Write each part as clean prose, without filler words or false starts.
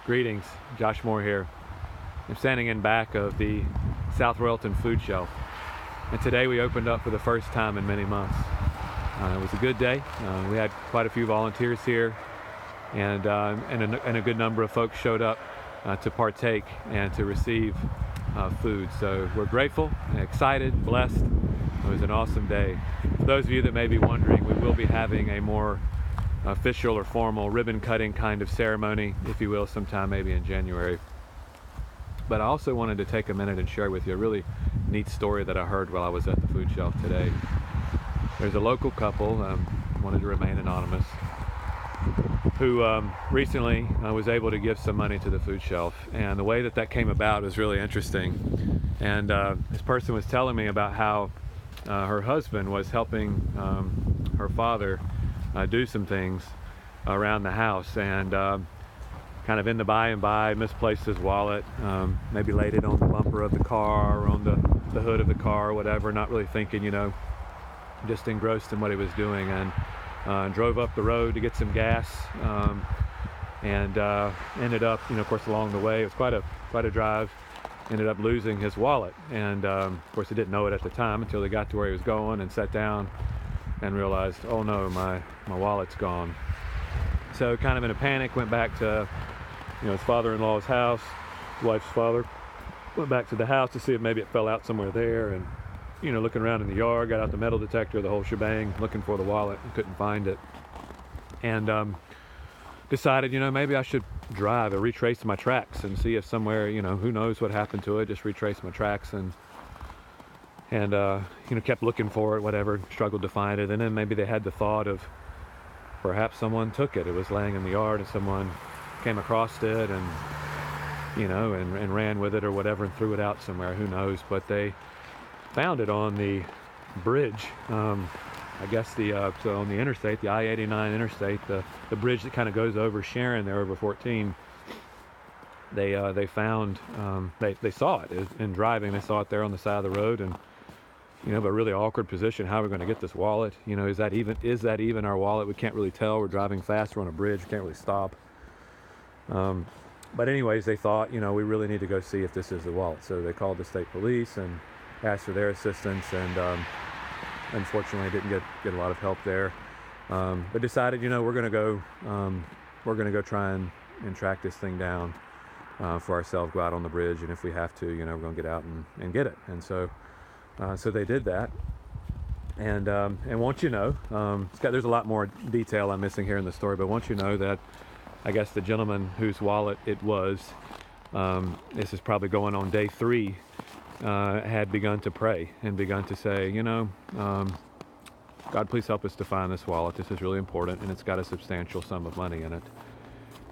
Greetings, Josh Moore here. I'm standing in back of the South Royalton food shelf, and today we opened up for the first time in many months. It was a good day. We had quite a few volunteers here, and a good number of folks showed up to partake and to receive food. So we're grateful, excited, blessed. It was an awesome day. For those of you that may be wondering, we will be having a more official or formal ribbon cutting kind of ceremony, if you will, sometime maybe in January. But I also wanted to take a minute and share with you a really neat story that I heard while I was at the food shelf today. There's a local couple, wanted to remain anonymous, who recently was able to give some money to the food shelf, and the way that that came about was really interesting. And this person was telling me about how her husband was helping her father do some things around the house, and kind of in the by and by misplaced his wallet, maybe laid it on the bumper of the car or on the hood of the car or whatever, not really thinking, just engrossed in what he was doing, and drove up the road to get some gas, and ended up, of course, along the way, it was quite a drive, ended up losing his wallet. And of course he didn't know it at the time until he got to where he was going and sat down and realized, oh no, my wallet's gone. So kind of in a panic, went back to his father-in-law's house, his wife's father, went back to the house to see if maybe it fell out somewhere there, and looking around in the yard, got out the metal detector, the whole shebang, looking for the wallet, and couldn't find it. And decided, maybe I should drive or retrace my tracks and see if somewhere, who knows what happened to it, just retrace my tracks, and kept looking for it, whatever, struggled to find it. And then maybe they had the thought of perhaps someone took it. It was laying in the yard and someone came across it and and ran with it or whatever and threw it out somewhere, who knows. But they found it on the bridge, I guess so on the interstate, the I-89 interstate, the bridge that kind of goes over Sharon there over 14. They found, they saw it in driving. They saw it there on the side of the road, and but really awkward position. How are we going to get this wallet? Is that even our wallet? We can't really tell. We're driving fast. We're on a bridge. We can't really stop. But anyways, they thought, we really need to go see if this is the wallet. So they called the state police and asked for their assistance, and unfortunately didn't get a lot of help there. But decided, we're going to go try and track this thing down for ourselves, go out on the bridge, and if we have to, we're going to get out and get it. And so they did that. And won't you know, there's a lot more detail I'm missing here in the story, but won't you know that I guess the gentleman whose wallet it was, this is probably going on day 3, had begun to pray and begun to say, God, please help us to find this wallet. This is really important, and it's got a substantial sum of money in it.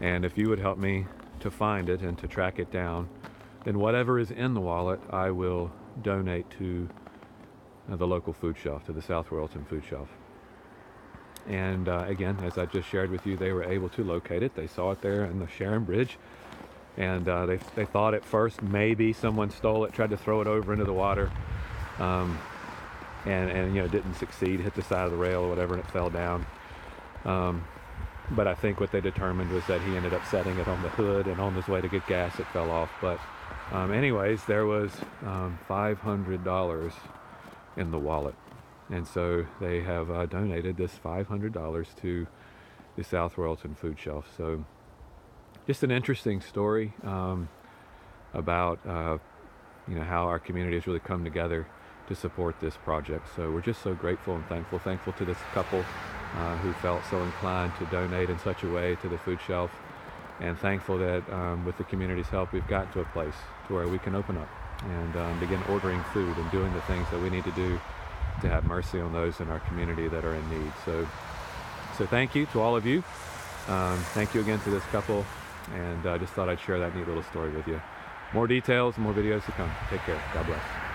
And if you would help me to find it and to track it down, then whatever is in the wallet, I will donate to the local food shelf, to the South Royalton food shelf. And again, as I just shared with you, they were able to locate it. They saw it there in the Sharon Bridge, and they thought at first maybe someone stole it, tried to throw it over into the water, and didn't succeed, hit the side of the rail or whatever, and it fell down. But I think what they determined was that he ended up setting it on the hood, and on his way to get gas, it fell off. But anyways, there was $500 in the wallet. And so they have donated this $500 to the South Royalton food shelf. So just an interesting story about how our community has really come together to support this project. So we're just so grateful and thankful to this couple who felt so inclined to donate in such a way to the food shelf, and thankful that with the community's help, we've gotten to a place to where we can open up and begin ordering food and doing the things that we need to do to have mercy on those in our community that are in need. So thank you to all of you. Thank you again to this couple, and I just thought I'd share that neat little story with you. More details, more videos to come. Take care. God bless.